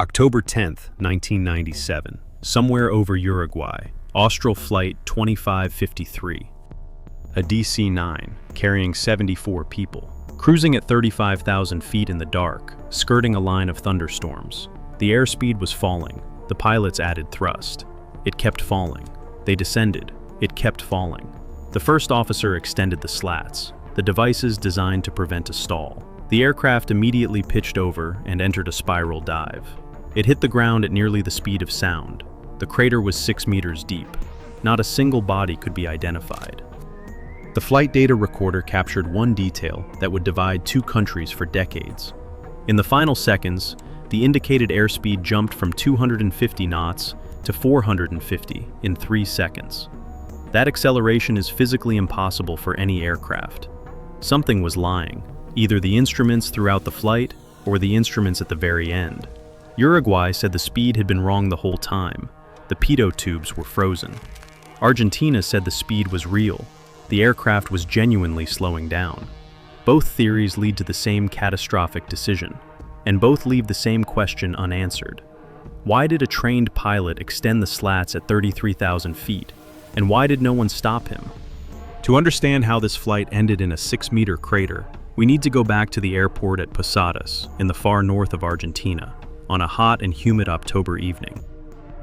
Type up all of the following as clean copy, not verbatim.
October 10th, 1997, somewhere over Uruguay, Austral Flight 2553. A DC-9, carrying 74 people, cruising at 35,000 feet in the dark, skirting a line of thunderstorms. The airspeed was falling. The pilots added thrust. It kept falling. They descended. It kept falling. The first officer extended the slats, the devices designed to prevent a stall. The aircraft immediately pitched over and entered a spiral dive. It hit the ground at nearly the speed of sound. The crater was 6 meters deep. Not a single body could be identified. The flight data recorder captured one detail that would divide two countries for decades. In the final seconds, the indicated airspeed jumped from 250 knots to 450 in 3 seconds. That acceleration is physically impossible for any aircraft. Something was lying, either the instruments throughout the flight or the instruments at the very end. Uruguay said the speed had been wrong the whole time. The pitot tubes were frozen. Argentina said the speed was real. The aircraft was genuinely slowing down. Both theories lead to the same catastrophic decision, and both leave the same question unanswered. Why did a trained pilot extend the slats at 33,000 feet, and why did no one stop him? To understand how this flight ended in a 6-meter crater, we need to go back to the airport at Posadas, in the far north of Argentina, on a hot and humid October evening.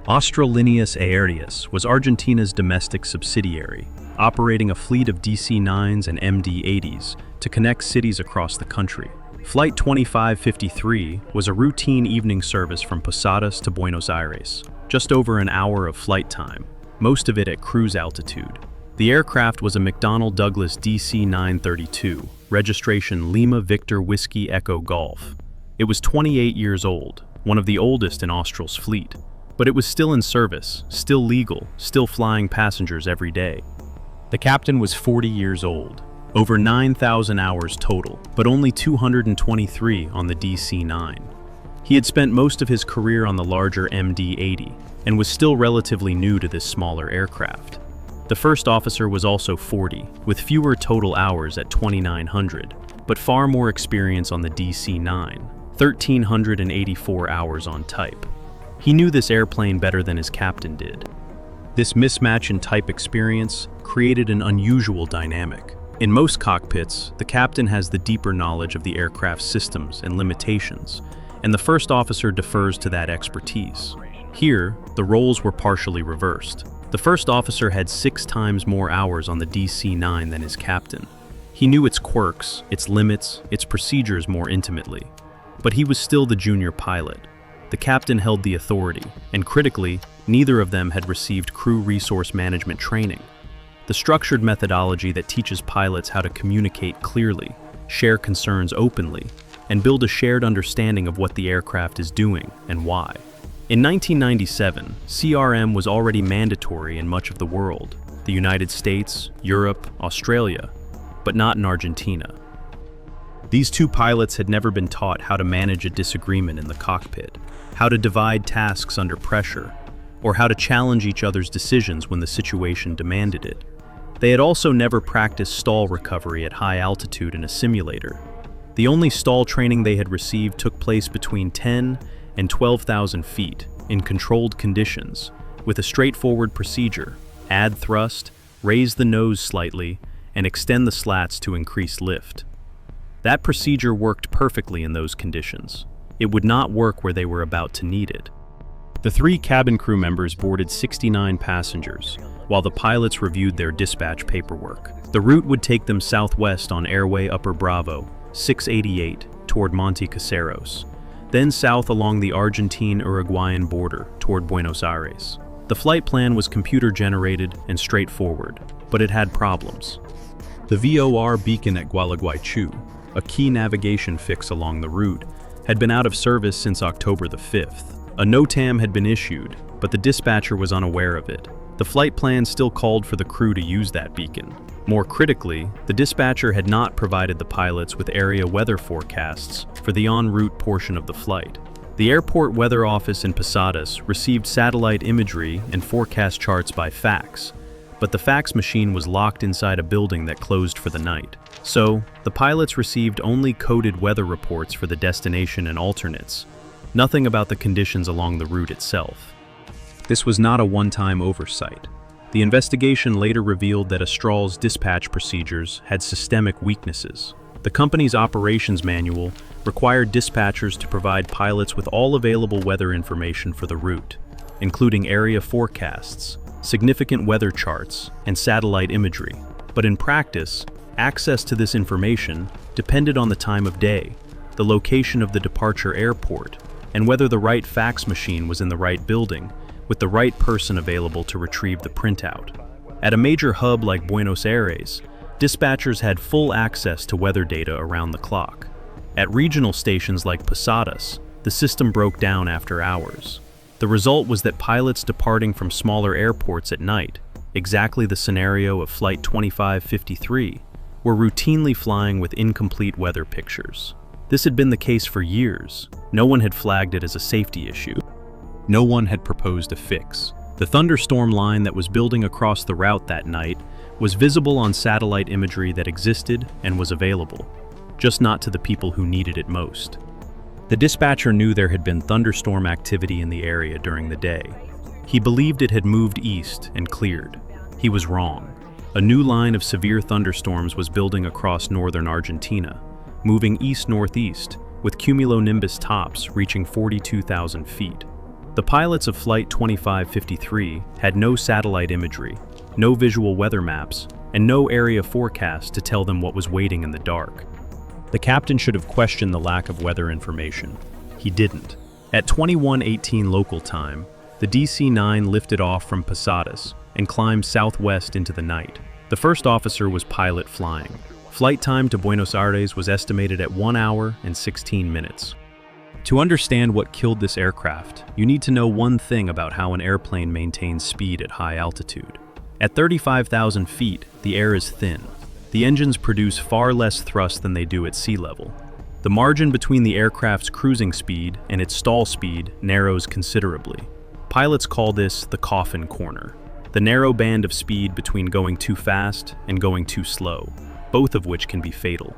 Austral Aerodyus was Argentina's domestic subsidiary, operating a fleet of DC-9s and MD-80s to connect cities across the country. Flight 2553 was a routine evening service from Posadas to Buenos Aires, just over an hour of flight time, most of it at cruise altitude. The aircraft was a McDonnell Douglas DC-932, registration Lima Victor Whiskey Echo Golf. It was 28 years old, one of the oldest in Austral's fleet, but it was still in service, still legal, still flying passengers every day. The captain was 40 years old, over 9,000 hours total, but only 223 on the DC-9. He had spent most of his career on the larger MD-80 and was still relatively new to this smaller aircraft. The first officer was also 40, with fewer total hours at 2,900, but far more experience on the DC-9, 1,384 hours on type. He knew this airplane better than his captain did. This mismatch in type experience created an unusual dynamic. In most cockpits, the captain has the deeper knowledge of the aircraft's systems and limitations, and the first officer defers to that expertise. Here, the roles were partially reversed. The first officer had 6 times more hours on the DC-9 than his captain. He knew its quirks, its limits, its procedures more intimately. But he was still the junior pilot. The captain held the authority, and critically, neither of them had received crew resource management training. The structured methodology that teaches pilots how to communicate clearly, share concerns openly, and build a shared understanding of what the aircraft is doing and why. In 1997, CRM was already mandatory in much of the world, the United States, Europe, Australia, but not in Argentina. These two pilots had never been taught how to manage a disagreement in the cockpit, how to divide tasks under pressure, or how to challenge each other's decisions when the situation demanded it. They had also never practiced stall recovery at high altitude in a simulator. The only stall training they had received took place between 10 and 12,000 feet, in controlled conditions, with a straightforward procedure: add thrust, raise the nose slightly, and extend the slats to increase lift. That procedure worked perfectly in those conditions. It would not work where they were about to need it. The 3 cabin crew members boarded 69 passengers, while the pilots reviewed their dispatch paperwork. The route would take them southwest on Airway Upper Bravo, 688, toward Monte Caseros, then south along the Argentine-Uruguayan border toward Buenos Aires. The flight plan was computer-generated and straightforward, but it had problems. The VOR beacon at Gualeguaychú, a key navigation fix along the route, had been out of service since October the 5th. A NOTAM had been issued, but the dispatcher was unaware of it. The flight plan still called for the crew to use that beacon. More critically, the dispatcher had not provided the pilots with area weather forecasts for the en route portion of the flight. The airport weather office in Posadas received satellite imagery and forecast charts by fax, but the fax machine was locked inside a building that closed for the night. So, the pilots received only coded weather reports for the destination and alternates. nothing about the conditions along the route itself. This was not a one-time oversight. The investigation later revealed that Austral's dispatch procedures had systemic weaknesses. The company's operations manual required dispatchers to provide pilots with all available weather information for the route, including area forecasts, significant weather charts, and satellite imagery. But in practice, access to this information depended on the time of day, the location of the departure airport, and whether the right fax machine was in the right building, with the right person available to retrieve the printout. At a major hub like Buenos Aires, dispatchers had full access to weather data around the clock. At regional stations like Posadas, the system broke down after hours. The result was that pilots departing from smaller airports at night, exactly the scenario of Flight 2553, were routinely flying with incomplete weather pictures. This had been the case for years. No one had flagged it as a safety issue. No one had proposed a fix. The thunderstorm line that was building across the route that night was visible on satellite imagery that existed and was available, just not to the people who needed it most. The dispatcher knew there had been thunderstorm activity in the area during the day. He believed it had moved east and cleared. He was wrong. A new line of severe thunderstorms was building across northern Argentina, moving east-northeast, with cumulonimbus tops reaching 42,000 feet. The pilots of Flight 2553 had no satellite imagery, no visual weather maps, and no area forecast to tell them what was waiting in the dark. The captain should have questioned the lack of weather information. He didn't. At 21:18 local time, the DC-9 lifted off from Posadas and climbed southwest into the night. The first officer was pilot flying. Flight time to Buenos Aires was estimated at 1 hour and 16 minutes. To understand what killed this aircraft, you need to know one thing about how an airplane maintains speed at high altitude. At 35,000 feet, the air is thin. The engines produce far less thrust than they do at sea level. The margin between the aircraft's cruising speed and its stall speed narrows considerably. Pilots call this the coffin corner, the narrow band of speed between going too fast and going too slow, both of which can be fatal.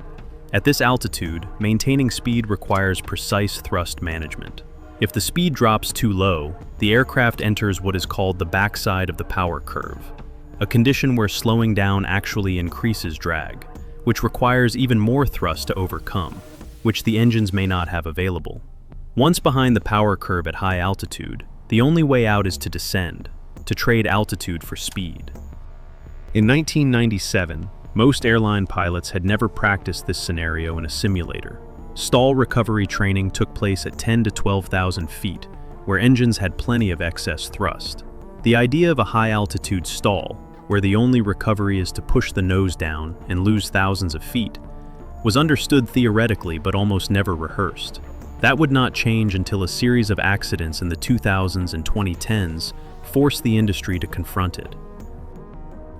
At this altitude, maintaining speed requires precise thrust management. If the speed drops too low, the aircraft enters what is called the backside of the power curve, a condition where slowing down actually increases drag, which requires even more thrust to overcome, which the engines may not have available. Once behind the power curve at high altitude, the only way out is to descend, to trade altitude for speed. In 1997, most airline pilots had never practiced this scenario in a simulator. Stall recovery training took place at 10 to 12,000 feet, where engines had plenty of excess thrust. The idea of a high-altitude stall, where the only recovery is to push the nose down and lose thousands of feet, was understood theoretically but almost never rehearsed. That would not change until a series of accidents in the 2000s and 2010s forced the industry to confront it.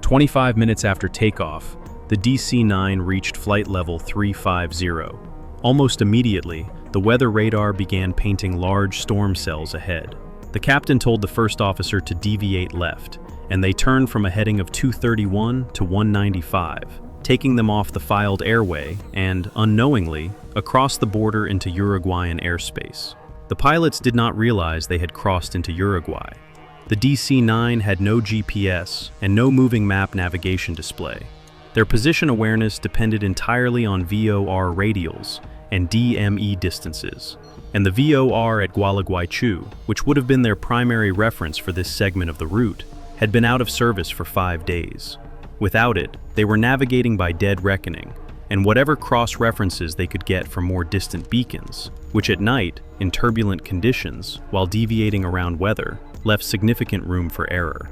25 minutes after takeoff, the DC-9 reached flight level 350. Almost immediately, the weather radar began painting large storm cells ahead. The captain told the first officer to deviate left, and they turned from a heading of 231 to 195, taking them off the filed airway and, unknowingly, across the border into Uruguayan airspace. The pilots did not realize they had crossed into Uruguay. The DC-9 had no GPS and no moving map navigation display. Their position awareness depended entirely on VOR radials and DME distances, and the VOR at Gualeguaychú, which would have been their primary reference for this segment of the route, had been out of service for 5 days. Without it, they were navigating by dead reckoning, and whatever cross-references they could get from more distant beacons, which at night, in turbulent conditions, while deviating around weather, left significant room for error.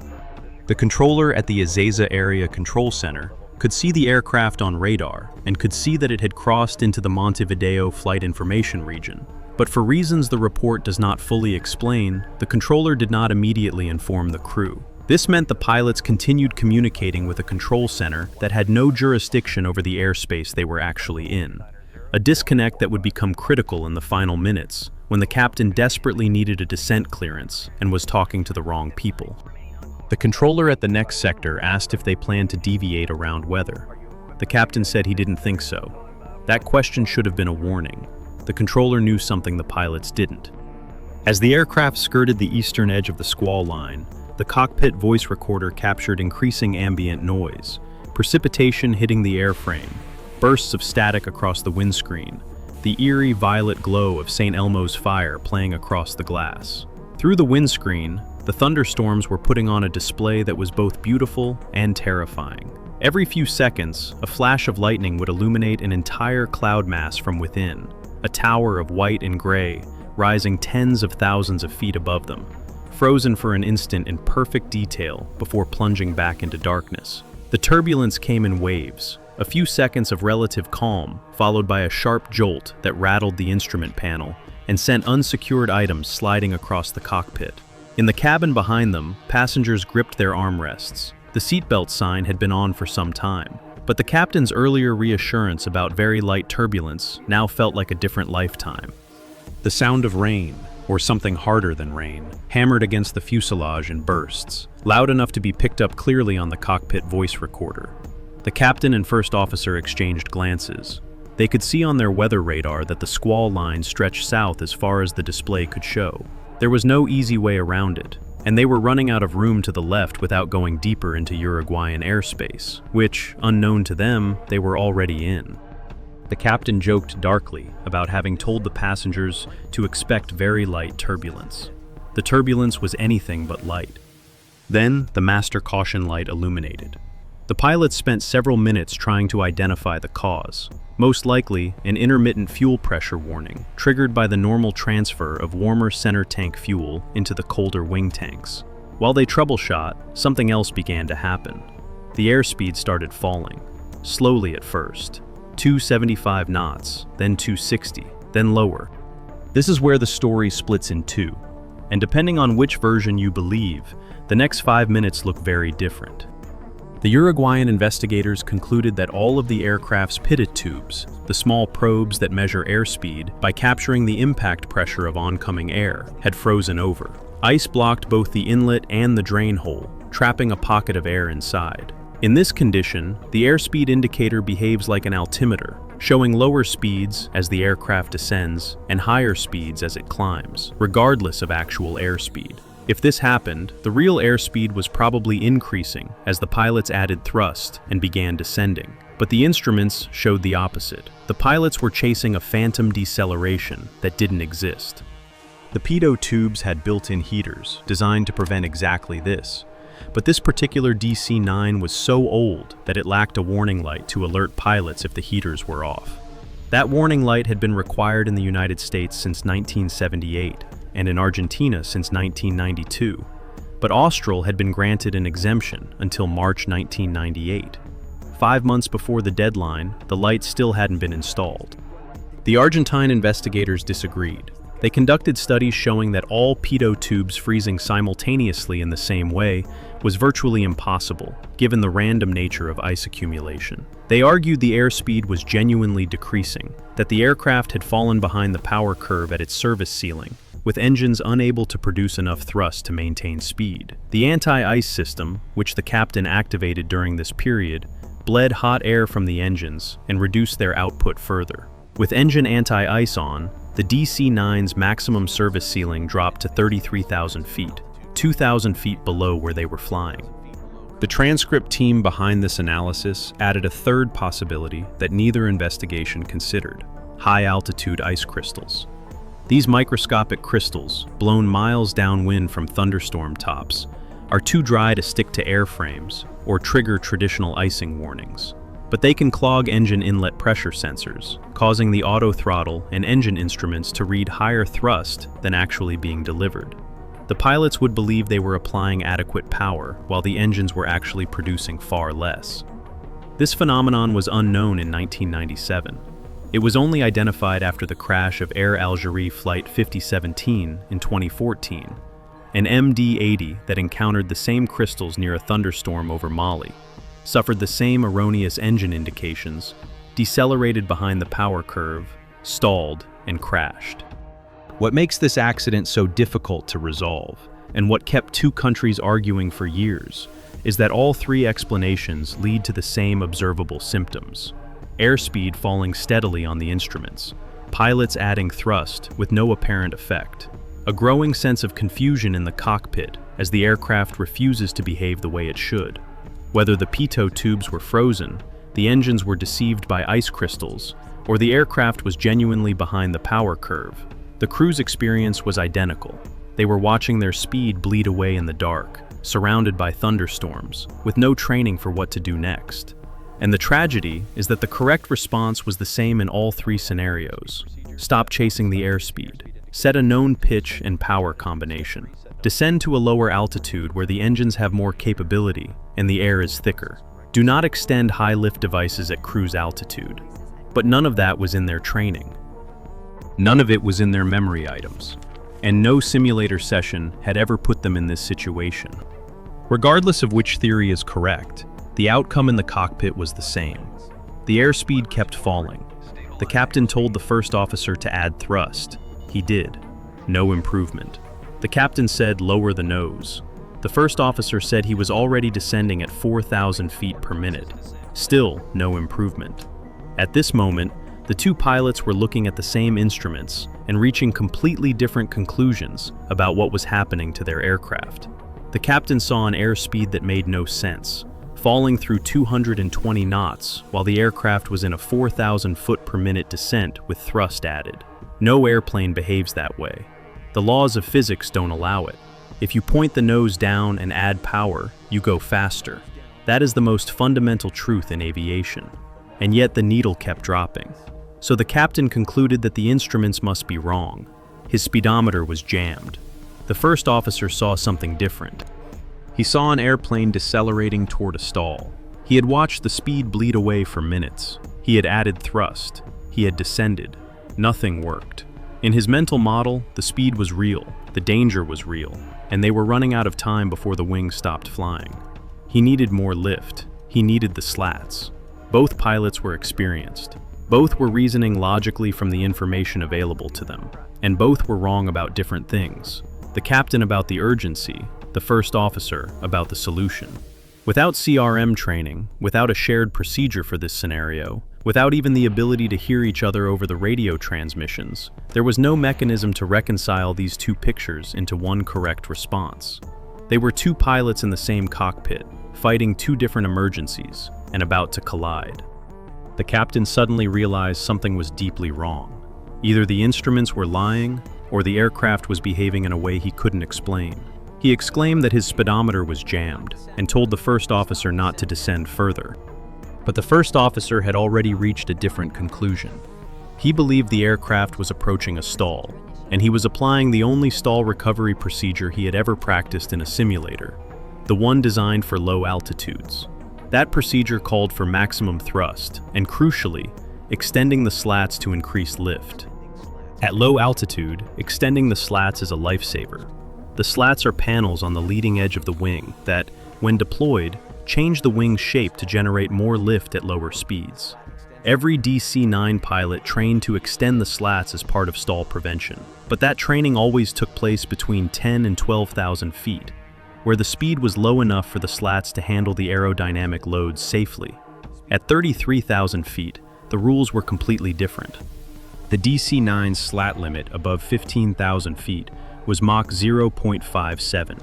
The controller at the Ezeiza Area Control Center could see the aircraft on radar and could see that it had crossed into the Montevideo Flight Information Region. But for reasons the report does not fully explain, the controller did not immediately inform the crew. This meant the pilots continued communicating with a control center that had no jurisdiction over the airspace they were actually in. A disconnect that would become critical in the final minutes, when the captain desperately needed a descent clearance and was talking to the wrong people. The controller at the next sector asked if they planned to deviate around weather. The captain said he didn't think so. That question should have been a warning. The controller knew something the pilots didn't. As the aircraft skirted the eastern edge of the squall line, the cockpit voice recorder captured increasing ambient noise, precipitation hitting the airframe, bursts of static across the windscreen, the eerie violet glow of St. Elmo's fire playing across the glass. Through the windscreen, the thunderstorms were putting on a display that was both beautiful and terrifying. Every few seconds, a flash of lightning would illuminate an entire cloud mass from within, a tower of white and gray, rising tens of thousands of feet above them, frozen for an instant in perfect detail before plunging back into darkness. The turbulence came in waves, a few seconds of relative calm, followed by a sharp jolt that rattled the instrument panel and sent unsecured items sliding across the cockpit. In the cabin behind them, passengers gripped their armrests. The seatbelt sign had been on for some time, but the captain's earlier reassurance about very light turbulence now felt like a different lifetime. The sound of rain, or something harder than rain, hammered against the fuselage in bursts, loud enough to be picked up clearly on the cockpit voice recorder. The captain and first officer exchanged glances. They could see on their weather radar that the squall line stretched south as far as the display could show. There was no easy way around it, and they were running out of room to the left without going deeper into Uruguayan airspace, which, unknown to them, they were already in. The captain joked darkly about having told the passengers to expect very light turbulence. The turbulence was anything but light. Then, the master caution light illuminated. The pilots spent several minutes trying to identify the cause, most likely an intermittent fuel pressure warning, triggered by the normal transfer of warmer center tank fuel into the colder wing tanks. While they troubleshot, something else began to happen. The airspeed started falling, slowly at first. 275 knots, then 260, then lower. This is where the story splits in two, and depending on which version you believe, the next 5 minutes look very different. The Uruguayan investigators concluded that all of the aircraft's pitot tubes, the small probes that measure airspeed by capturing the impact pressure of oncoming air, had frozen over. Ice blocked both the inlet and the drain hole, trapping a pocket of air inside. In this condition, the airspeed indicator behaves like an altimeter, showing lower speeds as the aircraft descends and higher speeds as it climbs, regardless of actual airspeed. If this happened, the real airspeed was probably increasing as the pilots added thrust and began descending. But the instruments showed the opposite. The pilots were chasing a phantom deceleration that didn't exist. The pitot tubes had built-in heaters designed to prevent exactly this. But this particular DC-9 was so old that it lacked a warning light to alert pilots if the heaters were off. That warning light had been required in the United States since 1978 and in Argentina since 1992, but Austral had been granted an exemption until March 1998. 5 months before the deadline, the light still hadn't been installed. The Argentine investigators disagreed. They conducted studies showing that all pitot tubes freezing simultaneously in the same way was virtually impossible, given the random nature of ice accumulation. They argued the airspeed was genuinely decreasing, that the aircraft had fallen behind the power curve at its service ceiling, with engines unable to produce enough thrust to maintain speed. The anti-ice system, which the captain activated during this period, bled hot air from the engines and reduced their output further. With engine anti-ice on, the DC-9's maximum service ceiling dropped to 33,000 feet, 2,000 feet below where they were flying. The transcript team behind this analysis added a third possibility that neither investigation considered: high-altitude ice crystals. These microscopic crystals, blown miles downwind from thunderstorm tops, are too dry to stick to airframes or trigger traditional icing warnings. But they can clog engine inlet pressure sensors, causing the auto throttle and engine instruments to read higher thrust than actually being delivered. The pilots would believe they were applying adequate power while the engines were actually producing far less. This phenomenon was unknown in 1997. It was only identified after the crash of Air Algérie Flight 5017 in 2014, an MD-80 that encountered the same crystals near a thunderstorm over Mali, suffered the same erroneous engine indications, decelerated behind the power curve, stalled, and crashed. What makes this accident so difficult to resolve, and what kept two countries arguing for years, is that all three explanations lead to the same observable symptoms: airspeed falling steadily on the instruments, pilots adding thrust with no apparent effect, A growing sense of confusion in the cockpit as the aircraft refuses to behave the way it should. Whether the pitot tubes were frozen, the engines were deceived by ice crystals, or the aircraft was genuinely behind the power curve, the crew's experience was identical. They were watching their speed bleed away in the dark, surrounded by thunderstorms, with no training for what to do next. And the tragedy is that the correct response was the same in all three scenarios. Stop chasing the airspeed. Set a known pitch and power combination. Descend to a lower altitude where the engines have more capability and the air is thicker. Do not extend high lift devices at cruise altitude. But none of that was in their training. None of it was in their memory items. And no simulator session had ever put them in this situation. Regardless of which theory is correct, the outcome in the cockpit was the same. The airspeed kept falling. The captain told the first officer to add thrust. He did. No improvement. The captain said lower the nose. The first officer said he was already descending at 4,000 feet per minute. Still no improvement. At this moment, the two pilots were looking at the same instruments and reaching completely different conclusions about what was happening to their aircraft. The captain saw an airspeed that made no sense, falling through 220 knots while the aircraft was in a 4,000 foot per minute descent with thrust added. No airplane behaves that way. The laws of physics don't allow it. If you point the nose down and add power, you go faster. That is the most fundamental truth in aviation. And yet the needle kept dropping. So the captain concluded that the instruments must be wrong. His speedometer was jammed. The first officer saw something different. He saw an airplane decelerating toward a stall. He had watched the speed bleed away for minutes. He had added thrust. He had descended. Nothing worked. In his mental model, the speed was real, the danger was real, and they were running out of time before the wings stopped flying. He needed more lift. He needed the slats. Both pilots were experienced. Both were reasoning logically from the information available to them, and both were wrong about different things. The captain about the urgency, the first officer about the solution. Without CRM training, without a shared procedure for this scenario, without even the ability to hear each other over the radio transmissions, there was no mechanism to reconcile these two pictures into one correct response. They were two pilots in the same cockpit, fighting two different emergencies, and about to collide. The captain suddenly realized something was deeply wrong. Either the instruments were lying, or the aircraft was behaving in a way he couldn't explain. He exclaimed that his speedometer was jammed, and told the first officer not to descend further. But the first officer had already reached a different conclusion. He believed the aircraft was approaching a stall, and he was applying the only stall recovery procedure he had ever practiced in a simulator, the one designed for low altitudes. That procedure called for maximum thrust, and crucially, extending the slats to increase lift. At low altitude, extending the slats is a lifesaver. The slats are panels on the leading edge of the wing that, when deployed, change the wing's shape to generate more lift at lower speeds. Every DC-9 pilot trained to extend the slats as part of stall prevention, but that training always took place between 10 and 12,000 feet, where the speed was low enough for the slats to handle the aerodynamic loads safely. At 33,000 feet, the rules were completely different. The DC-9's slat limit above 15,000 feet was Mach 0.57,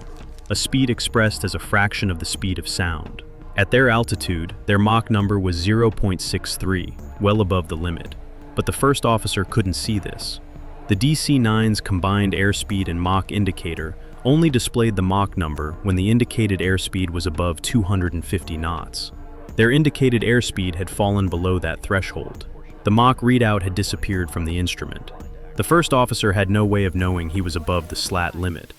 a speed expressed as a fraction of the speed of sound. At their altitude, their Mach number was 0.63, well above the limit. But the first officer couldn't see this. The DC-9's combined airspeed and Mach indicator only displayed the Mach number when the indicated airspeed was above 250 knots. Their indicated airspeed had fallen below that threshold. The Mach readout had disappeared from the instrument. The first officer had no way of knowing he was above the slat limit.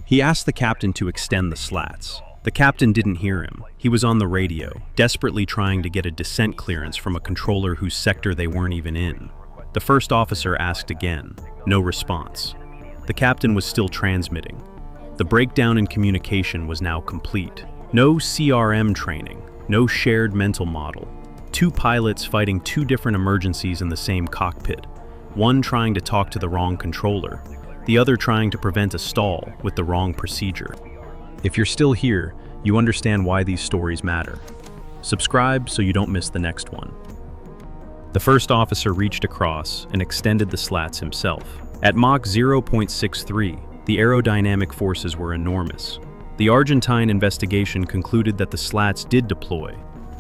He asked the captain to extend the slats. The captain didn't hear him. He was on the radio, desperately trying to get a descent clearance from a controller whose sector they weren't even in. The first officer asked again. No response. The captain was still transmitting. The breakdown in communication was now complete. No CRM training, no shared mental model. Two pilots fighting two different emergencies in the same cockpit. One trying to talk to the wrong controller, the other trying to prevent a stall with the wrong procedure. If you're still here, you understand why these stories matter. Subscribe so you don't miss the next one. The first officer reached across and extended the slats himself. At Mach 0.63, the aerodynamic forces were enormous. The Argentine investigation concluded that the slats did deploy,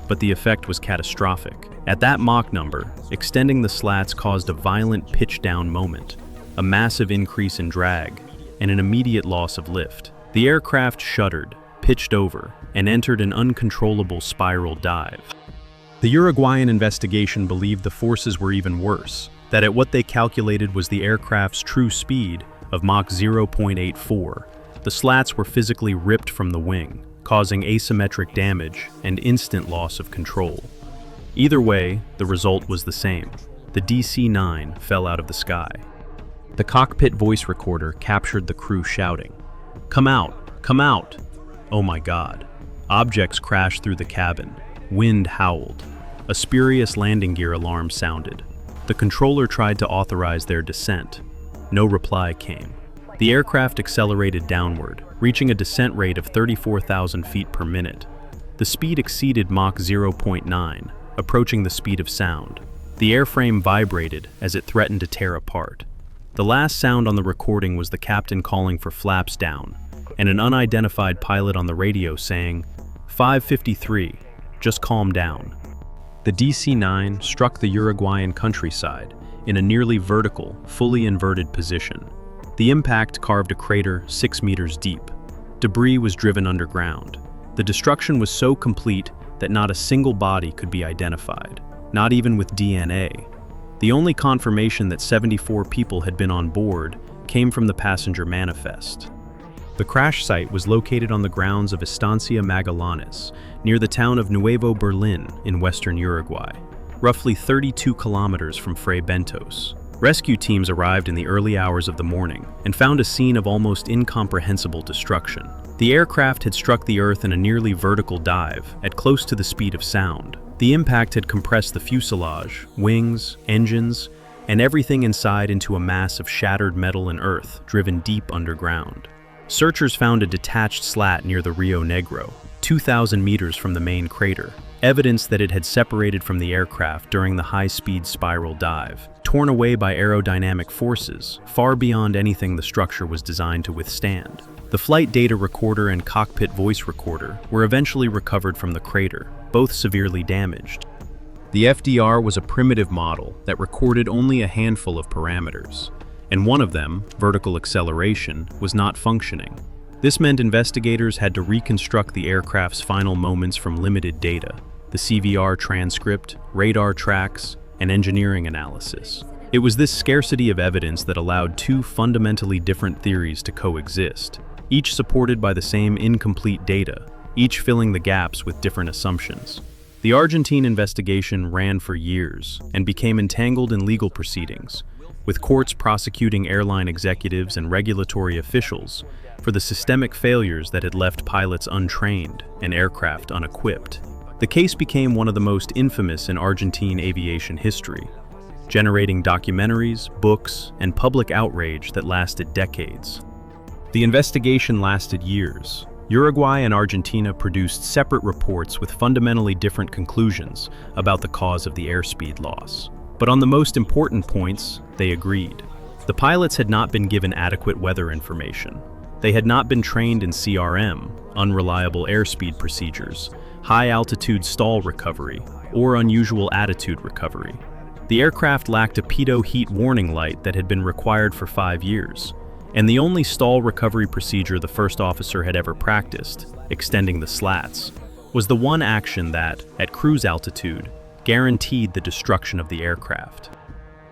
but the effect was catastrophic. At that Mach number, extending the slats caused a violent pitch-down moment, a massive increase in drag, and an immediate loss of lift. The aircraft shuddered, pitched over, and entered an uncontrollable spiral dive. The Uruguayan investigation believed the forces were even worse, that at what they calculated was the aircraft's true speed of Mach 0.84, the slats were physically ripped from the wing, causing asymmetric damage and instant loss of control. Either way, the result was the same. The DC-9 fell out of the sky. The cockpit voice recorder captured the crew shouting, "Come out! Come out!" Oh my God. Objects crashed through the cabin. Wind howled. A spurious landing gear alarm sounded. The controller tried to authorize their descent. No reply came. The aircraft accelerated downward, reaching a descent rate of 34,000 feet per minute. The speed exceeded Mach 0.9, approaching the speed of sound. The airframe vibrated as it threatened to tear apart. The last sound on the recording was the captain calling for flaps down, and an unidentified pilot on the radio saying, "553, just calm down." The DC-9 struck the Uruguayan countryside in a nearly vertical, fully inverted position. The impact carved a crater 6 meters deep. Debris was driven underground. The destruction was so complete that not a single body could be identified, not even with DNA. The only confirmation that 74 people had been on board came from the passenger manifest. The crash site was located on the grounds of Estancia Magallanes, near the town of Nuevo Berlin in western Uruguay, roughly 32 kilometers from Fray Bentos. Rescue teams arrived in the early hours of the morning and found a scene of almost incomprehensible destruction. The aircraft had struck the earth in a nearly vertical dive at close to the speed of sound. The impact had compressed the fuselage, wings, engines, and everything inside into a mass of shattered metal and earth driven deep underground. Searchers found a detached slat near the Rio Negro, 2,000 meters from the main crater, evidence that it had separated from the aircraft during the high-speed spiral dive, torn away by aerodynamic forces, far beyond anything the structure was designed to withstand. The flight data recorder and cockpit voice recorder were eventually recovered from the crater, both severely damaged. The FDR was a primitive model that recorded only a handful of parameters, and one of them, vertical acceleration, was not functioning. This meant investigators had to reconstruct the aircraft's final moments from limited data, the CVR transcript, radar tracks, and engineering analysis. It was this scarcity of evidence that allowed two fundamentally different theories to coexist, each supported by the same incomplete data, each filling the gaps with different assumptions. The Argentine investigation ran for years and became entangled in legal proceedings, with courts prosecuting airline executives and regulatory officials for the systemic failures that had left pilots untrained and aircraft unequipped. The case became one of the most infamous in Argentine aviation history, generating documentaries, books, and public outrage that lasted decades. The investigation lasted years. Uruguay and Argentina produced separate reports with fundamentally different conclusions about the cause of the airspeed loss. But on the most important points, they agreed. The pilots had not been given adequate weather information. They had not been trained in CRM, unreliable airspeed procedures, high-altitude stall recovery, or unusual attitude recovery. The aircraft lacked a pitot heat warning light that had been required for 5 years, and the only stall recovery procedure the first officer had ever practiced, extending the slats, was the one action that, at cruise altitude, guaranteed the destruction of the aircraft.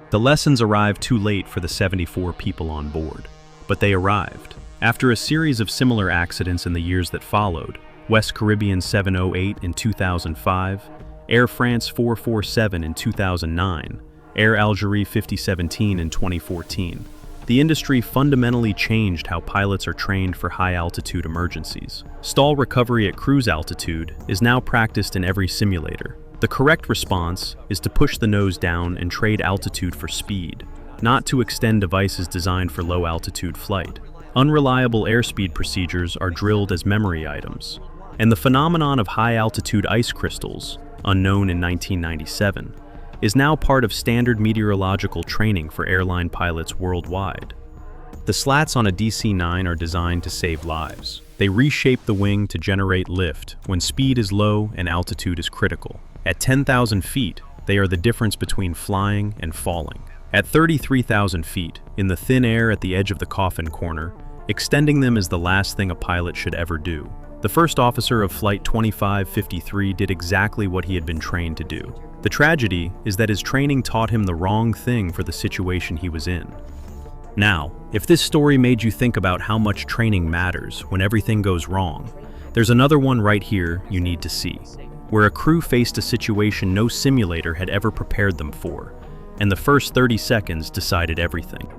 The lessons arrived too late for the 74 people on board, but they arrived. After a series of similar accidents in the years that followed, West Caribbean 708 in 2005, Air France 447 in 2009, Air Algérie 5017 in 2014, the industry fundamentally changed how pilots are trained for high-altitude emergencies. Stall recovery at cruise altitude is now practiced in every simulator. The correct response is to push the nose down and trade altitude for speed, not to extend devices designed for low-altitude flight. Unreliable airspeed procedures are drilled as memory items, and the phenomenon of high-altitude ice crystals, unknown in 1997, is now part of standard meteorological training for airline pilots worldwide. The slats on a DC-9 are designed to save lives. They reshape the wing to generate lift when speed is low and altitude is critical. At 10,000 feet, they are the difference between flying and falling. At 33,000 feet, in the thin air at the edge of the coffin corner, extending them is the last thing a pilot should ever do. The first officer of Flight 2553 did exactly what he had been trained to do. The tragedy is that his training taught him the wrong thing for the situation he was in. Now, if this story made you think about how much training matters when everything goes wrong, there's another one right here you need to see, where a crew faced a situation no simulator had ever prepared them for, and the first 30 seconds decided everything.